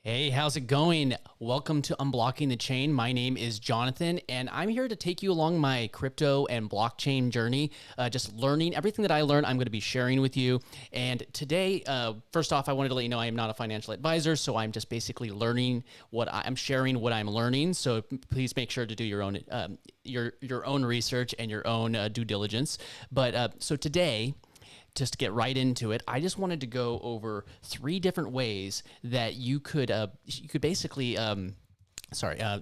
Hey, how's it going? Welcome to Unblocking the Chain. My name is Jonathan, and I'm here to take you along my crypto and blockchain journey. Just learning everything that I learned, I'm going to be sharing with you. And today, first off, I wanted to let you know I am not a financial advisor, so I'm just basically learning I'm sharing what I'm learning. So please make sure to do your own research and your own due diligence. But so today, just to get right into it, I just wanted to go over three different ways that you could basically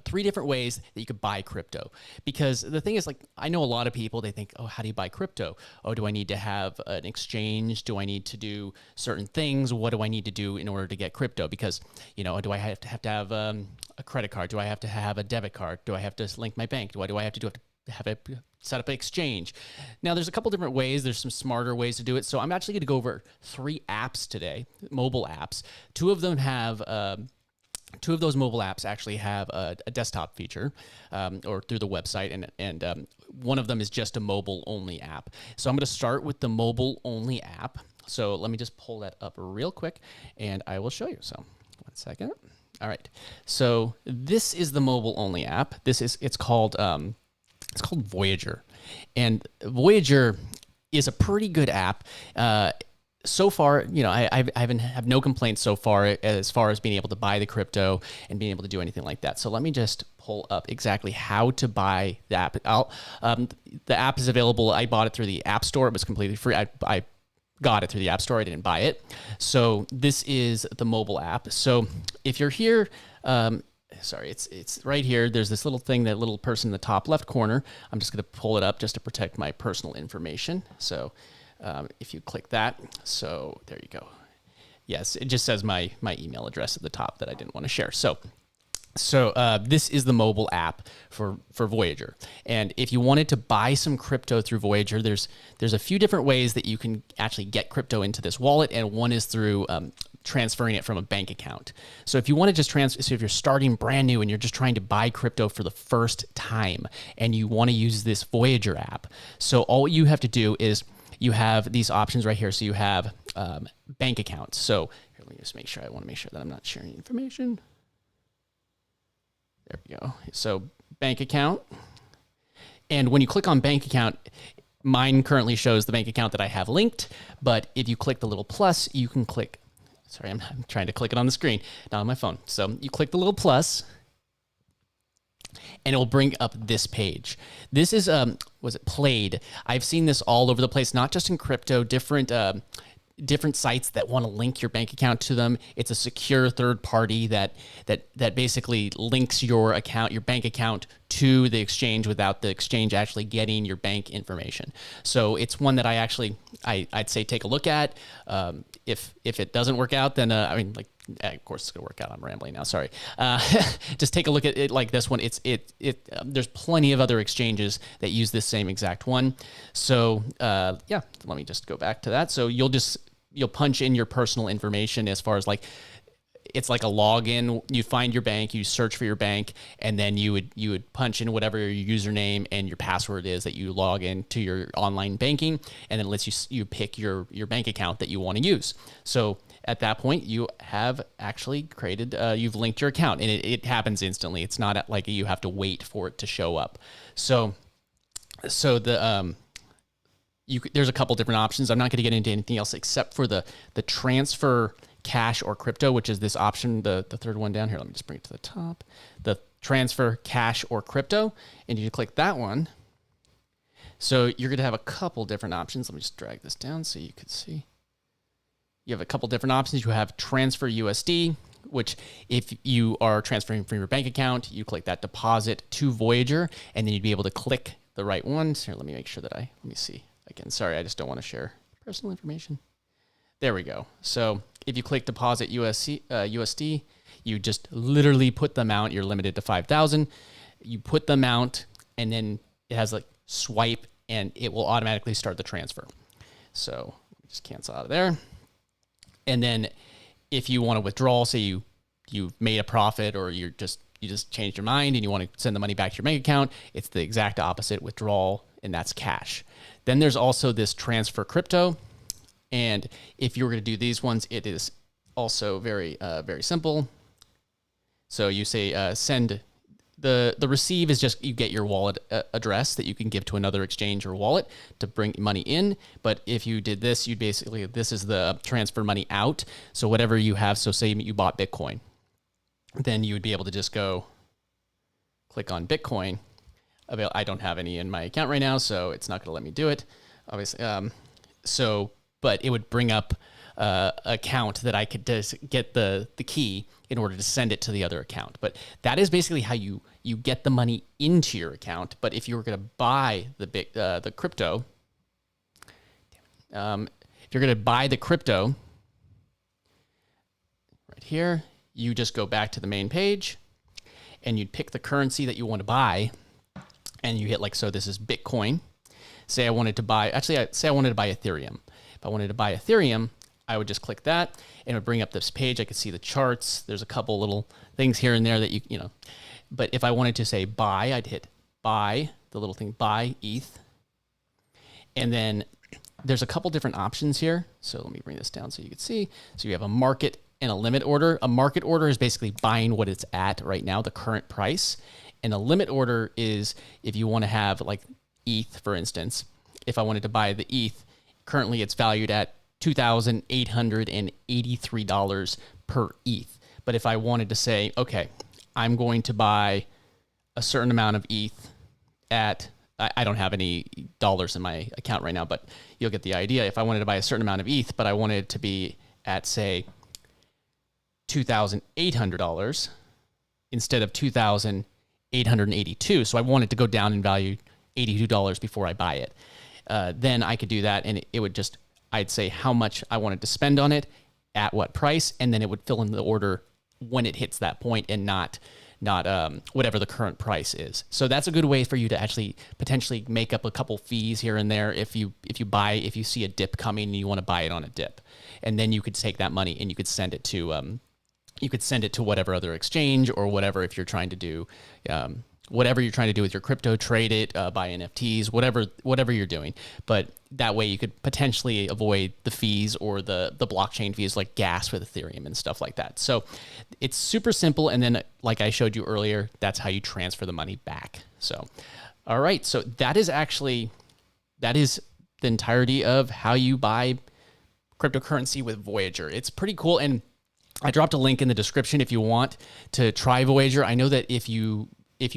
three different ways that you could buy crypto. Because the thing is, like, I know a lot of people, they think, oh, how do you buy crypto? Oh, do I need to have an exchange? Do I need to do certain things? What do I need to do in order to get crypto? Because, do I have to have a credit card? Do I have to have a debit card? Do I have to link my bank? Do I have to have a set up an exchange? Now, there's a couple different ways. There's some smarter ways to do it. So I'm actually going to go over three apps today, mobile apps. Two of those mobile apps actually have a desktop feature or through the website, and one of them is just a mobile-only app. So I'm going to start with the mobile-only app. So let me just pull that up real quick, and I will show you. So 1 second. All right. So this is the mobile-only app. It's called Voyager, and Voyager is a pretty good app. So far, I have no complaints so far as being able to buy the crypto and being able to do anything like that. So let me just pull up exactly how to buy the app. The app is available. I bought it through the App Store. It was completely free. I got it through the App Store. I didn't buy it. So this is the mobile app. So if you're here, sorry, it's right here. There's this little thing, that little person in the top left corner. I'm just going to pull it up just to protect my personal information. So if you click that, so there you go. Yes, it just says my email address at the top that I didn't want to share. So this is the mobile app for Voyager. And if you wanted to buy some crypto through Voyager, there's a few different ways that you can actually get crypto into this wallet, and one is through transferring it from a bank account. So if you want to just so if you're starting brand new and you're just trying to buy crypto for the first time and you want to use this Voyager app, so all you have to do is you have these options right here. So you have bank accounts. So here, let me just make sure. I want to make sure that I'm not sharing information. There we go. So bank account. And when you click on bank account, mine currently shows the bank account that I have linked. But if you click the little plus, you can click. Sorry, I'm trying to click it on the screen, not on my phone. So you click the little plus, and it will bring up this page. This is, was it Played? I've seen this all over the place, not just in crypto, different sites that want to link your bank account to them. It's a secure third party that basically links your bank account to the exchange without the exchange actually getting your bank information. So it's one that I'd say take a look at. If it doesn't work out, then of course it's gonna work out. I'm rambling now. Sorry. Just take a look at it like this one. There's plenty of other exchanges that use this same exact one. So yeah, let me just go back to that. So you'll punch in your personal information as far as it's like a login. You find your bank, you search for your bank, and then you would punch in whatever your username and your password is that you log into your online banking, and then it lets you pick your bank account that you want to use. So at that point, you have actually created, you've linked your account, and it happens instantly. It's not like you have to wait for it to show up. So there's a couple different options. I'm not going to get into anything else except for the transfer cash or crypto, which is this option, the third one down here. Let me just bring it to the top. The transfer cash or crypto, and you click that one. So you're going to have a couple different options. Let me just drag this down so you can see. You have a couple different options. You have transfer USD, which if you are transferring from your bank account, you click that deposit to Voyager, and then you'd be able to click the right one. So here, let me make sure that let me see again. Sorry, I just don't want to share personal information. There we go. So if you click deposit USD, you just literally put the amount. You're limited to 5,000. You put the amount, and then it has swipe, and it will automatically start the transfer. So just cancel out of there. And then if you want to withdraw, say you've made a profit, or you just changed your mind and you want to send the money back to your bank account, it's the exact opposite, withdrawal, and that's cash. Then there's also this transfer crypto. And if you were going to do these ones, it is also very, very simple. So you say send. The receive is just you get your wallet address that you can give to another exchange or wallet to bring money in. But if you did this, you'd basically, this is the transfer money out. So whatever you have, so say you bought Bitcoin, then you would be able to just go click on Bitcoin. I don't have any in my account right now, so it's not going to let me do it, obviously. But it would bring up account that I could just get the key in order to send it to the other account. But that is basically how you get the money into your account. But if you were going to buy the crypto, if you're going to buy the crypto right here, you just go back to the main page and you'd pick the currency that you want to buy, and you hit like so. This is Bitcoin. Say I wanted to buy Ethereum. If I wanted to buy Ethereum, I would just click that and it would bring up this page. I could see the charts. There's a couple little things here and there that you know. But if I wanted to say buy, I'd hit buy, the little thing, buy ETH. And then there's a couple different options here. So let me bring this down so you can see. So you have a market and a limit order. A market order is basically buying what it's at right now, the current price. And a limit order is if you want to have like ETH, for instance. If I wanted to buy the ETH, currently it's valued at $2,883 per ETH. But if I wanted to say, okay, I'm going to buy a certain amount of ETH at, I don't have any dollars in my account right now, but you'll get the idea. If I wanted to buy a certain amount of ETH, but I wanted it to be at, say, $2,800 instead of $2,882. So I want it to go down in value $82 before I buy it. Then I could do that, and it would just, I'd say how much I wanted to spend on it, at what price, and then it would fill in the order when it hits that point, and not whatever the current price is. So that's a good way for you to actually potentially make up a couple fees here and there if you see a dip coming and you want to buy it on a dip, and then you could take that money and you could send it to whatever other exchange or whatever, if you're trying to do whatever you're trying to do with your crypto, trade it, buy NFTs, whatever you're doing. But that way you could potentially avoid the fees or the blockchain fees like gas with Ethereum and stuff like that. So it's super simple. And then like I showed you earlier, that's how you transfer the money back. So, all right. So that is the entirety of how you buy cryptocurrency with Voyager. It's pretty cool. And I dropped a link in the description if you want to try Voyager. I know that if you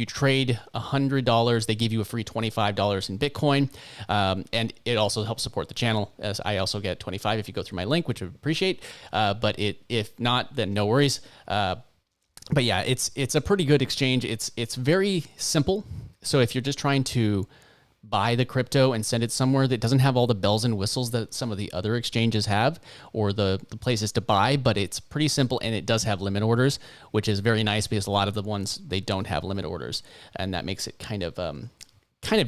trade $100, they give you a free $25 in Bitcoin. And it also helps support the channel, as I also get 25 if you go through my link, which I would appreciate. But if not, then no worries. But yeah, it's a pretty good exchange. It's very simple. So if you're just trying to buy the crypto and send it somewhere that doesn't have all the bells and whistles that some of the other exchanges have, or the places to buy, but it's pretty simple, and it does have limit orders, which is very nice because a lot of the ones, they don't have limit orders, and that makes it kind of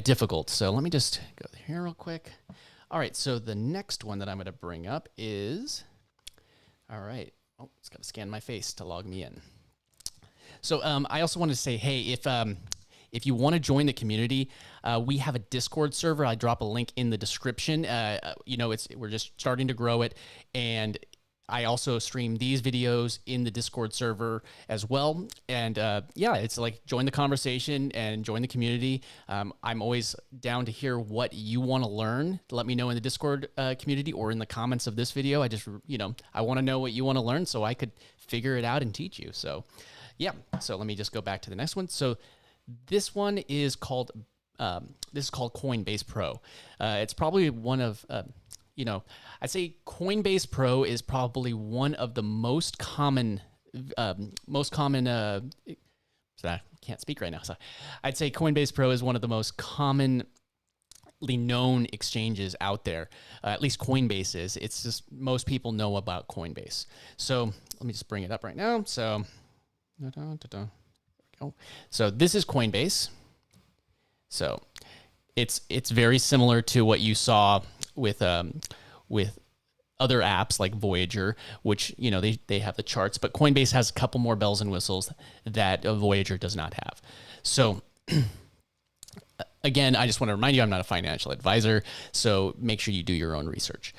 difficult. So let me just go here real quick. All right, so the next one that I'm going to bring up is, all right, oh, it's got to scan my face to log me in. So I also wanted to say, hey, if you want to join the community, we have a Discord server. I drop a link in the description. We're just starting to grow it, and I also stream these videos in the Discord server as well. And it's like join the conversation and join the community. I'm always down to hear what you want to learn. Let me know in the Discord community or in the comments of this video. I want to know what you want to learn so I could figure it out and teach you. So yeah, so let me just go back to the next one. So this one is called Coinbase Pro. It's probably one of, I'd say Coinbase Pro is probably one of the most common, I can't speak right now. So I'd say Coinbase Pro is one of the most commonly known exchanges out there. At least Coinbase is. It's just most people know about Coinbase. So let me just bring it up right now. So, So this is Coinbase. So it's very similar to what you saw with other apps like Voyager, which they have the charts, but Coinbase has a couple more bells and whistles that Voyager does not have. So again, I just want to remind you, I'm not a financial advisor, so make sure you do your own research.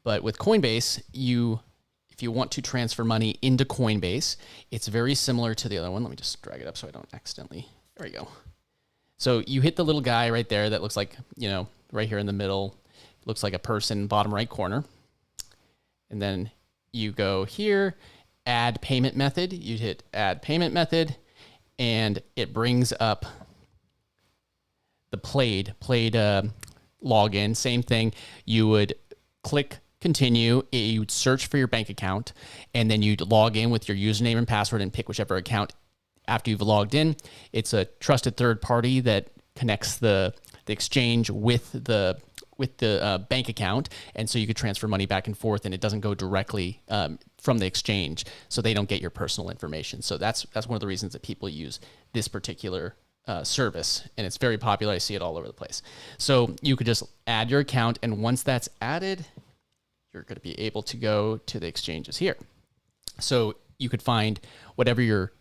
But with Coinbase, if if you want to transfer money into Coinbase, it's very similar to the other one. Let me just drag it up so I don't accidentally. There we go. So you hit the little guy right there that looks like, right here in the middle, looks like a person, bottom right corner. And then you go here, add payment method. You hit add payment method, and it brings up the played login. Same thing. You would click continue. You would search for your bank account, and then you'd log in with your username and password and pick whichever account after you've logged in. It's a trusted third party that connects the exchange with the bank account, and so you could transfer money back and forth, and it doesn't go directly from the exchange, so they don't get your personal information. So that's one of the reasons that people use this particular service, and it's very popular. I see it all over the place. So you could just add your account, and once that's added, you're going to be able to go to the exchanges here. So you could find whatever your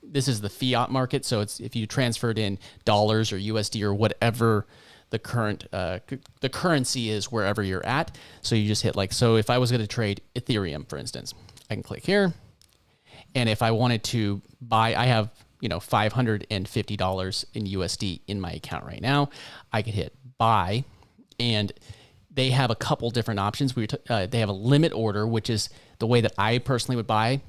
this is the fiat market. So it's if you transferred in dollars or USD or whatever the current the currency is wherever you're at. So you just hit so if I was going to trade Ethereum, for instance, I can click here, and if I wanted to buy, I have $550 in USD in my account right now. I could hit buy, and they have a couple different options. They have a limit order, which is the way that I personally would buy.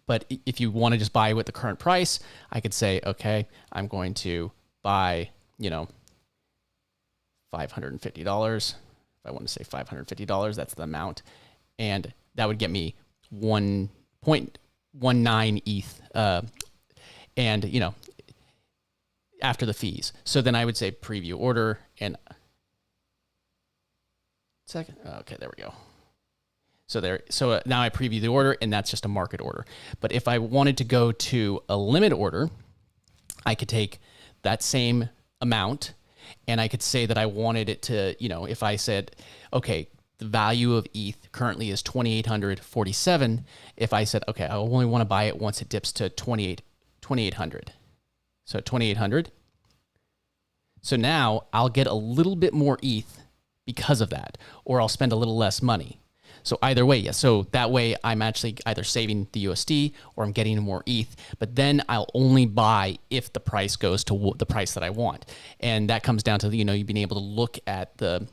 But if you want to just buy with the current price, I could say, okay, I'm going to buy, $550. If I want to say $550, that's the amount. And that would get me 1.19 ETH. And, after the fees. So then I would say preview order, and second. Okay, there we go. So now I preview the order, and that's just a market order. But if I wanted to go to a limit order, I could take that same amount, and I could say that I wanted it to, if I said, okay, the value of ETH currently is 2,847. If I said, okay, I only want to buy it once it dips to 2,800. So 2,800. So now I'll get a little bit more ETH because of that, or I'll spend a little less money. So either way, yeah. So that way I'm actually either saving the USD or I'm getting more ETH, but then I'll only buy if the price goes to the price that I want. And that comes down to, you being able to look at the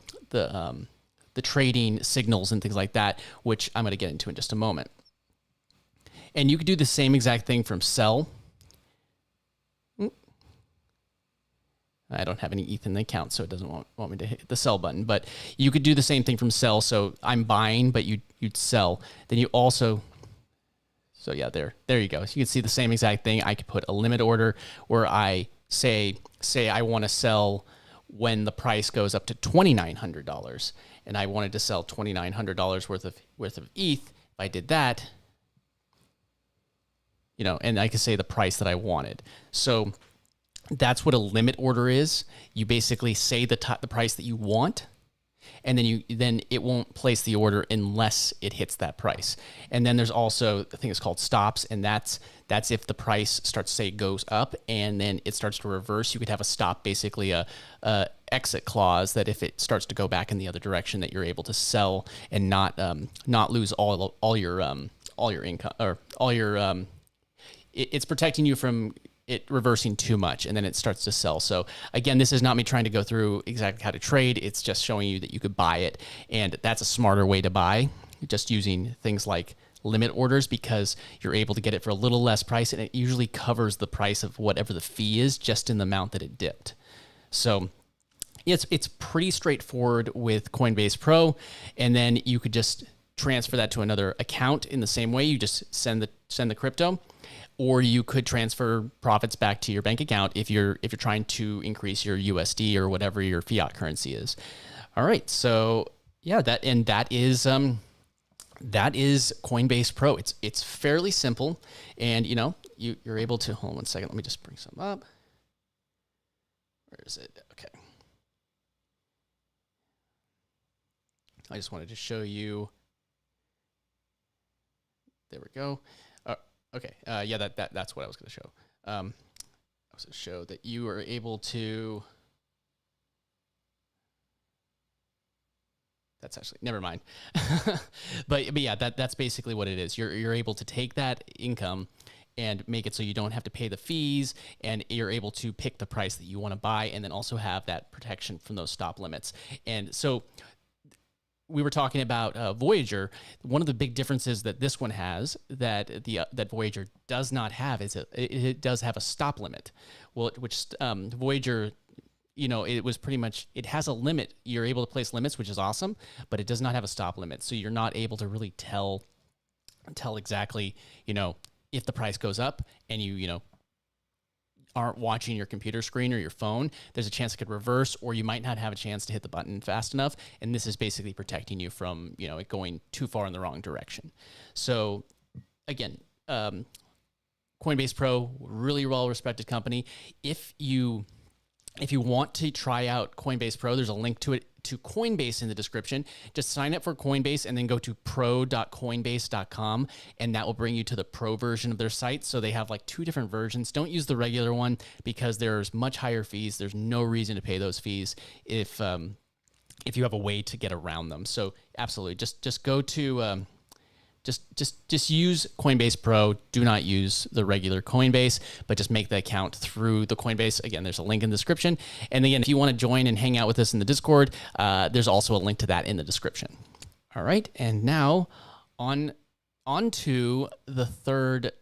trading signals and things like that, which I'm going to get into in just a moment. And you could do the same exact thing from sell. I don't have any ETH in the account, so it doesn't want me to hit the sell button. But you could do the same thing from sell. So I'm buying, but you'd sell. Then you also, so yeah, there you go. So you can see the same exact thing. I could put a limit order where I say I want to sell when the price goes up to $2,900, and I wanted to sell $2,900 worth of ETH. If I did that, and I could say the price that I wanted. So that's what a limit order is. You basically say the price that you want, and then it won't place the order unless it hits that price. And then there's also a thing that's called stops, and that's if the price starts goes up and then it starts to reverse. You could have a stop, basically a exit clause, that if it starts to go back in the other direction, that you're able to sell and not lose all your income, or all your it's protecting you from it reversing too much, and then it starts to sell. So again, this is not me trying to go through exactly how to trade. It's just showing you that you could buy it, and that's a smarter way to buy, just using things like limit orders, because you're able to get it for a little less price, and it usually covers the price of whatever the fee is, just in the amount that it dipped. So it's pretty straightforward with Coinbase Pro, and then you could just transfer that to another account in the same way. You just send the crypto, or you could transfer profits back to your bank account if you're trying to increase your USD or whatever your fiat currency is. All right, so yeah, that is Coinbase Pro. It's fairly simple, and you're able to, hold on one second, let me just bring some up. Where is it? Okay. I just wanted to show you. There we go. Okay. Yeah, that's what I was going to show. I was going to show that you are able to. that's actually, never mind. but yeah, that's basically what it is. You're able to take that income and make it so you don't have to pay the fees, and you're able to pick the price that you want to buy, and then also have that protection from those stop limits. And so we were talking about Voyager. One of the big differences that this one has that Voyager does not have is it does have a stop limit. Well, which Voyager, it was pretty much, it has a limit. You're able to place limits, which is awesome, but it does not have a stop limit. So you're not able to really tell exactly, if the price goes up and you aren't watching your computer screen or your phone, there's a chance it could reverse, or you might not have a chance to hit the button fast enough. And this is basically protecting you from, it going too far in the wrong direction. So again, Coinbase Pro, really well-respected company. If you want to try out Coinbase Pro, there's a link to Coinbase in the description. Just sign up for Coinbase and then go to pro.coinbase.com, and that will bring you to the Pro version of their site. So they have like 2 different versions. Don't use the regular one because there's much higher fees. There's no reason to pay those fees if you have a way to get around them. So absolutely, just go to just use Coinbase Pro. Do not use the regular Coinbase, but just make the account through the Coinbase. Again, there's a link in the description. And again, if you want to join and hang out with us in the Discord, there's also a link to that in the description. All right, and now on to the third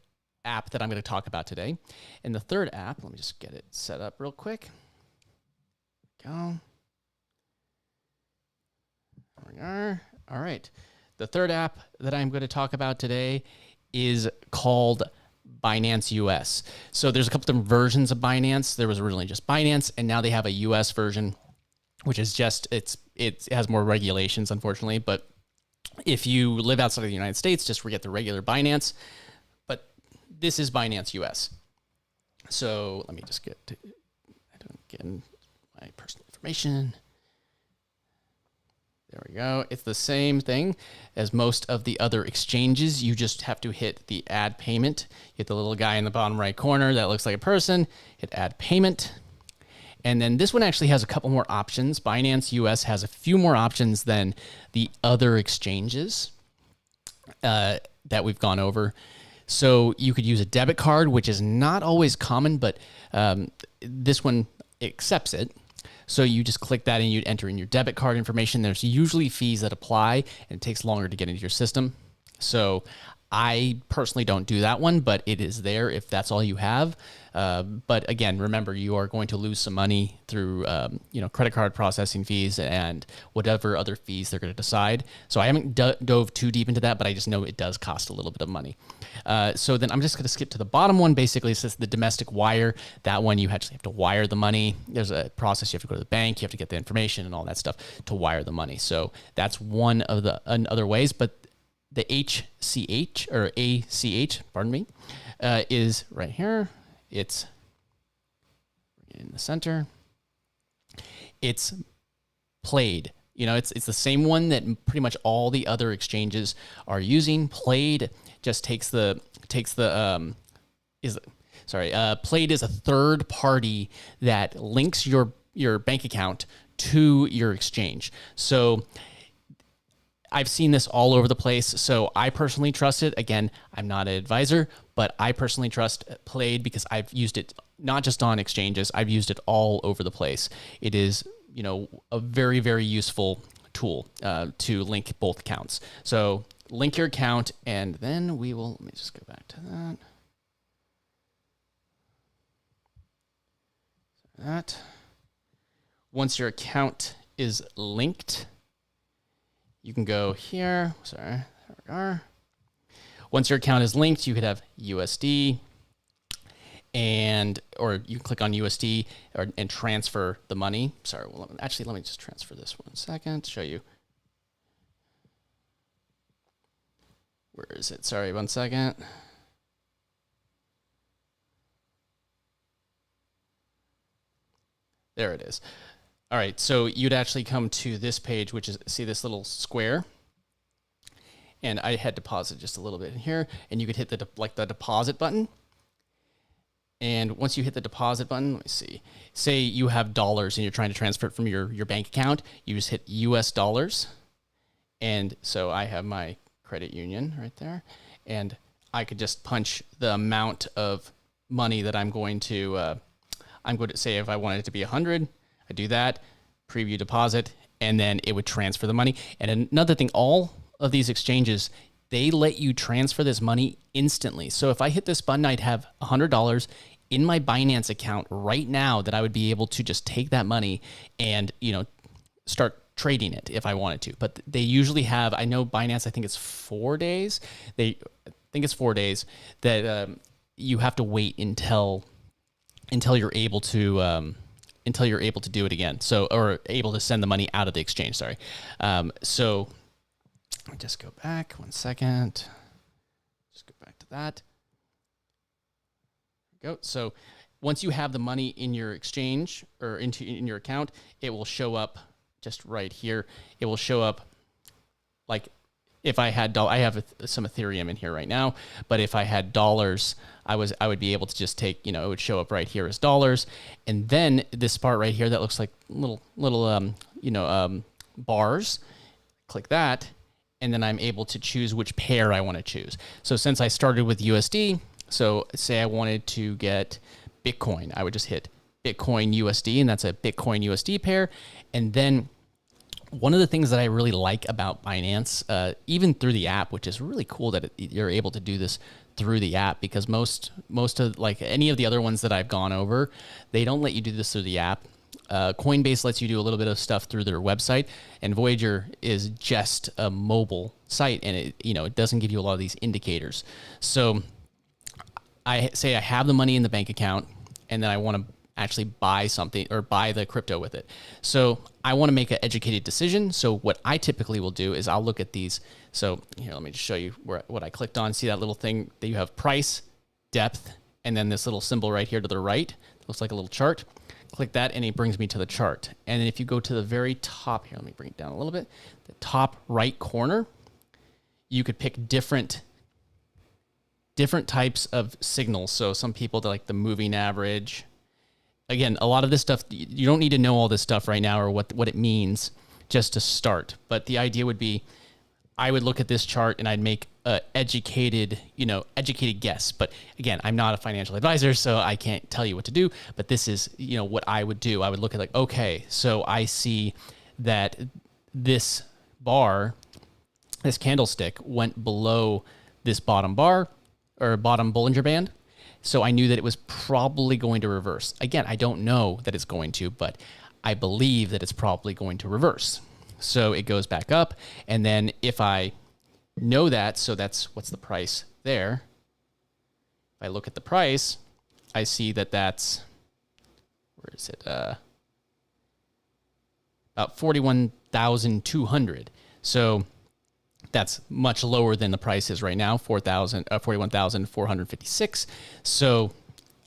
app that I'm going to talk about today. And the third app, let me just get it set up real quick. Go. There we are. All right. The third app that I'm going to talk about today is called Binance US. So there's a couple different versions of Binance. There was originally just Binance, and now they have a US version, which is just, it has more regulations, unfortunately. But if you live outside of the United States, just get the regular Binance. But this is Binance US. So let me just I don't get my personal information. There we go. It's the same thing as most of the other exchanges. You just have to hit the add payment. You hit the little guy in the bottom right corner that looks like a person. Hit add payment. And then this one actually has a couple more options. Binance US has a few more options than the other exchanges that we've gone over. So you could use a debit card, which is not always common, but this one accepts it. So you just click that and you'd enter in your debit card information. There's usually fees that apply, and it takes longer to get into your system. So I personally don't do that one, but it is there if that's all you have. But again, remember, you are going to lose some money through credit card processing fees and whatever other fees they're going to decide. So I haven't dove too deep into that, but I just know it does cost a little bit of money. So then I'm just going to skip to the bottom one. Basically, it says the domestic wire. That one, you actually have to wire the money. There's a process. You have to go to the bank. You have to get the information and all that stuff to wire the money. So that's one of the other ways. But the HCH or ACH, pardon me, is right here. It's in the center. It's Plaid. It's the same one that pretty much all the other exchanges are using. Plaid just Plaid is a third party that links your bank account to your exchange. So I've seen this all over the place, so I personally trust it. Again, I'm not an advisor, but I personally trust Plaid because I've used it not just on exchanges, I've used it all over the place. It is, a very, very useful tool to link both accounts. So link your account, and then let me just go back to that. Once your account is linked, you can go here. Sorry, there we are. Once your account is linked, you could have USD, or you can click on USD and transfer the money. Sorry, let me just transfer this 1 second to show you. Where is it? Sorry, 1 second. There it is. All right, so you'd actually come to this page, which is, see this little square? And I had deposited just a little bit in here, and you could hit the deposit button. And once you hit the deposit button, let me see. Say you have dollars and you're trying to transfer it from your bank account. You just hit US dollars, And so I have my credit union right there, and I could just punch the amount of money that I'm going to say if I wanted it to be 100, I do that, preview deposit, and then it would transfer the money. And another thing, all of these exchanges, they let you transfer this money instantly. So if I hit this button, I'd have $100 in my Binance account right now that I would be able to just take that money and, start trading it if I wanted to. But they usually have, I know Binance, I think it's 4 days. I think it's 4 days that you have to wait until you're able to do it again. So, or able to send the money out of the exchange. Sorry. So let me just go back 1 second. Just go back to that. Go. So once you have the money in your exchange or in your account, it will show up just right here. It will show up like if I had I have some Ethereum in here right now, but if I had dollars, I would be able to just take, it would show up right here as dollars. And then this part right here that looks like little bars, click that, and then I'm able to choose which pair I want to choose. So since I started with USD, so say I wanted to get Bitcoin, I would just hit Bitcoin USD, and that's a Bitcoin USD pair. And then one of the things that I really like about Binance, even through the app, which is really cool that you're able to do this through the app, because most of like any of the other ones that I've gone over, they don't let you do this through the app. Coinbase lets you do a little bit of stuff through their website, and Voyager is just a mobile site, and it doesn't give you a lot of these indicators. So I say I have the money in the bank account, and then I want to actually buy something or buy the crypto with it. So I want to make an educated decision. So what I typically will do is I'll look at these. So here, let me just show you what I clicked on. See that little thing that you have price, depth, and then this little symbol right here to the right. It looks like a little chart. Click that and it brings me to the chart. And then if you go to the very top here, let me bring it down a little bit. The top right corner, you could pick different types of signals. So some people like the moving average. Again, a lot of this stuff, you don't need to know all this stuff right now or what it means just to start. But the idea would be, I would look at this chart and I'd make an educated guess. But again, I'm not a financial advisor, so I can't tell you what to do. But this is, what I would do. I would look at like, okay, so I see that this bar, this candlestick went below this bottom bar or bottom Bollinger Band. So I knew that it was probably going to reverse. Again, I don't know that it's going to, but I believe that it's probably going to reverse. So it goes back up. And then if I know that, so what's the price there? If I look at the price, I see that that's, where is it? About 41,200. So that's much lower than the price is right now, 41,456. So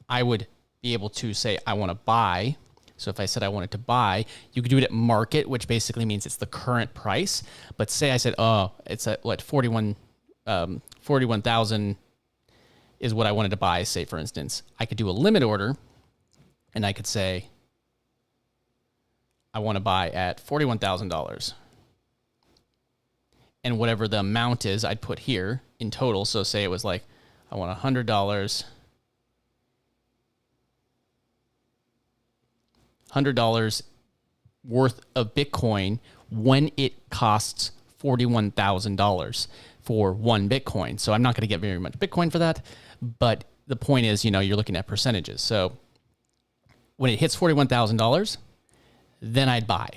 I would be able to say I want to buy. So if I said I wanted to buy, you could do it at market, which basically means it's the current price. But say I said, it's at 41,000 is what I wanted to buy, say for instance. I could do a limit order, and I could say I want to buy at $41,000. And whatever the amount is, I'd put here in total. So say it was like, I want $100, $100 worth of Bitcoin when it costs $41,000 for one Bitcoin. So I'm not going to get very much Bitcoin for that. But the point is, you're looking at percentages. So when it hits $41,000, then I'd buy.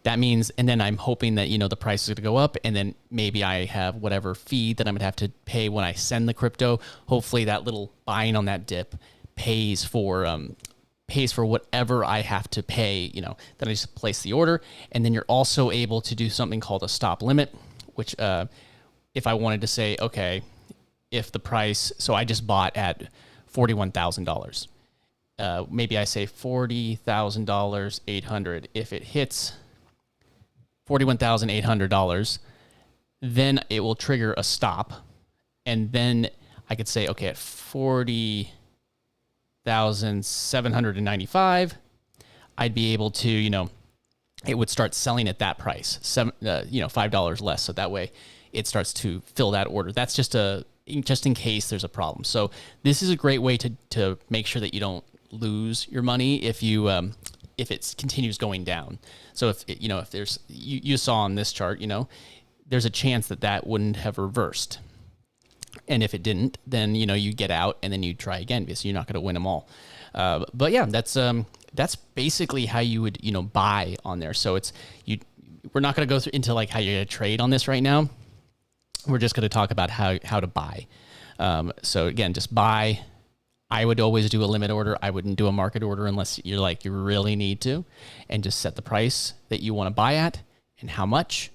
That means, and then I'm hoping that, the price is going to go up, and then maybe I have whatever fee that I'm going to have to pay when I send the crypto. Hopefully that little buying on that dip pays for whatever I have to pay, then I just place the order. And then you're also able to do something called a stop limit, which if I wanted to say, okay, if the price, so I just bought at $41,000. Maybe I say $40,000, 800. If it hits $41,800, then it will trigger a stop. And then I could say, okay, at 40,795, I'd be able to, it would start selling at that price, $5 less. So that way it starts to fill that order. That's just in case there's a problem. So this is a great way to make sure that you don't lose your money if it continues going down. So if there's, you saw on this chart, there's a chance that wouldn't have reversed. And if it didn't, then, you get out and then you try again, because you're not going to win them all. But yeah, that's basically how you would, buy on there. So we're not going to go into like how you're going to trade on this right now. We're just going to talk about how to buy. So again, just buy. I would always do a limit order. I wouldn't do a market order unless you really need to, and just set the price that you want to buy at and how much,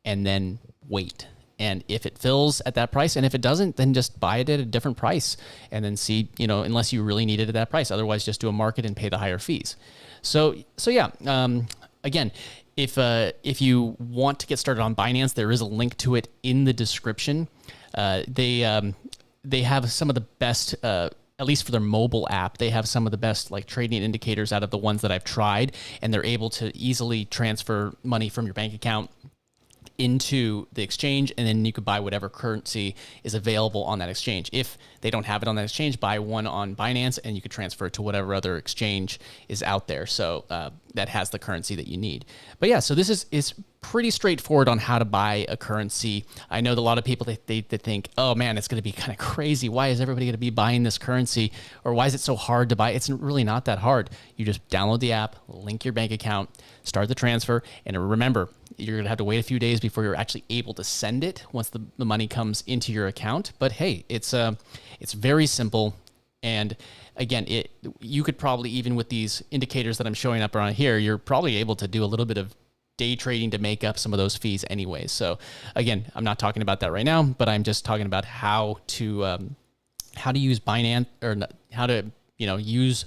and then wait. And if it fills at that price, and if it doesn't, then just buy it at a different price and then see, unless you really need it at that price. Otherwise, just do a market and pay the higher fees. So yeah, again, if you want to get started on Binance, there is a link to it in the description. They have some of the best, at least for their mobile app, they have some of the best like trading indicators out of the ones that I've tried, and they're able to easily transfer money from your bank account into the exchange, and then you could buy whatever currency is available on that exchange. If they don't have it on that exchange, buy one on Binance, and you could transfer it to whatever other exchange is out there. So that has the currency that you need. But yeah, so this is pretty straightforward on how to buy a currency. I know that a lot of people, they think, oh man, it's going to be kind of crazy. Why is everybody going to be buying this currency? Or why is it so hard to buy? It's really not that hard. You just download the app, link your bank account, start the transfer, and remember, you're going to have to wait a few days before you're actually able to send it once the money comes into your account. But hey, it's very simple. And again, you could probably, even with these indicators that I'm showing up around here, you're probably able to do a little bit of day trading to make up some of those fees anyway. So again, I'm not talking about that right now, but I'm just talking about how to use Binance, or how to use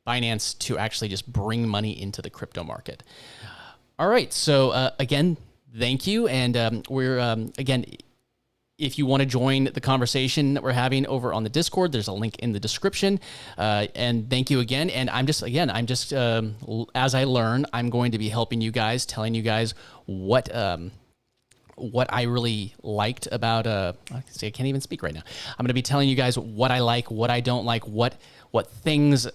Binance to actually just bring money into the crypto market. All right. So again, thank you. And we're again, if you want to join the conversation that we're having over on the Discord, there's a link in the description. And thank you again. And I'm just as I learn, I'm going to be helping you guys, telling you guys what I really liked about, I can't even speak right now. I'm going to be telling you guys what I like, what I don't like, what things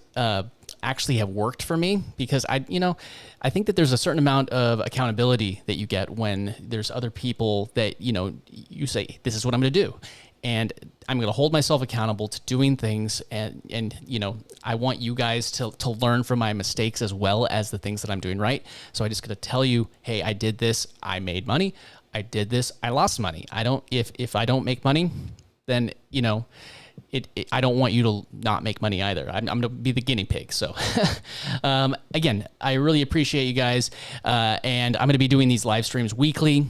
actually have worked for me, because I think that there's a certain amount of accountability that you get when there's other people that, you say, this is what I'm going to do. And I'm going to hold myself accountable to doing things. And I want you guys to learn from my mistakes as well as the things that I'm doing right. So I just got to tell you, hey, I did this, I made money. I did this, I lost money. If I don't make money, then, I don't want you to not make money either. I'm going to be the guinea pig. So again, I really appreciate you guys. And I'm going to be doing these live streams weekly,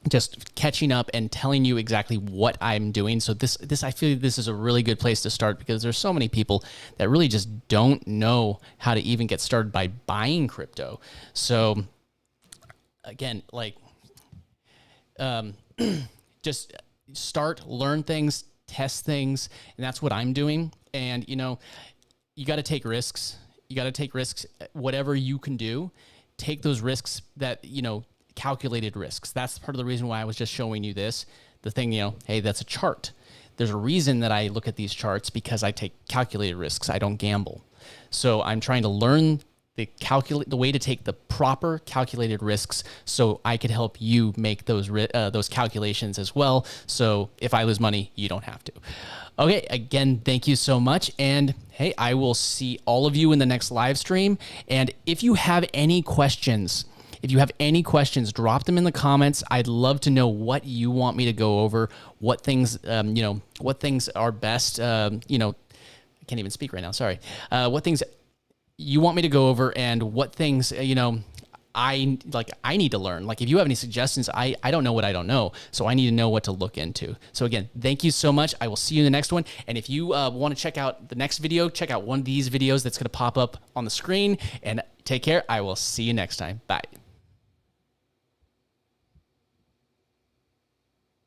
just catching up and telling you exactly what I'm doing. So I feel this is a really good place to start, because there's so many people that really just don't know how to even get started by buying crypto. So again, just start, learn things, test things, and that's what I'm doing. And you got to take risks. You got to take risks, whatever you can do. Take those risks that calculated risks. That's part of the reason why I was just showing you this. The thing, hey, that's a chart. There's a reason that I look at these charts, because I take calculated risks. I don't gamble. So I'm trying to learn the way to take the proper calculated risks, so I could help you make those calculations as well. So if I lose money, you don't have to. Okay, again, thank you so much. And hey, I will see all of you in the next live stream. And if you have any questions, drop them in the comments. I'd love to know what you want me to go over, what things are best. I can't even speak right now. Sorry. What things you want me to go over, and what things, I need to learn. Like, if you have any suggestions, I don't know what I don't know. So I need to know what to look into. So again, thank you so much. I will see you in the next one. And if you want to check out the next video, check out one of these videos that's going to pop up on the screen, and take care. I will see you next time. Bye.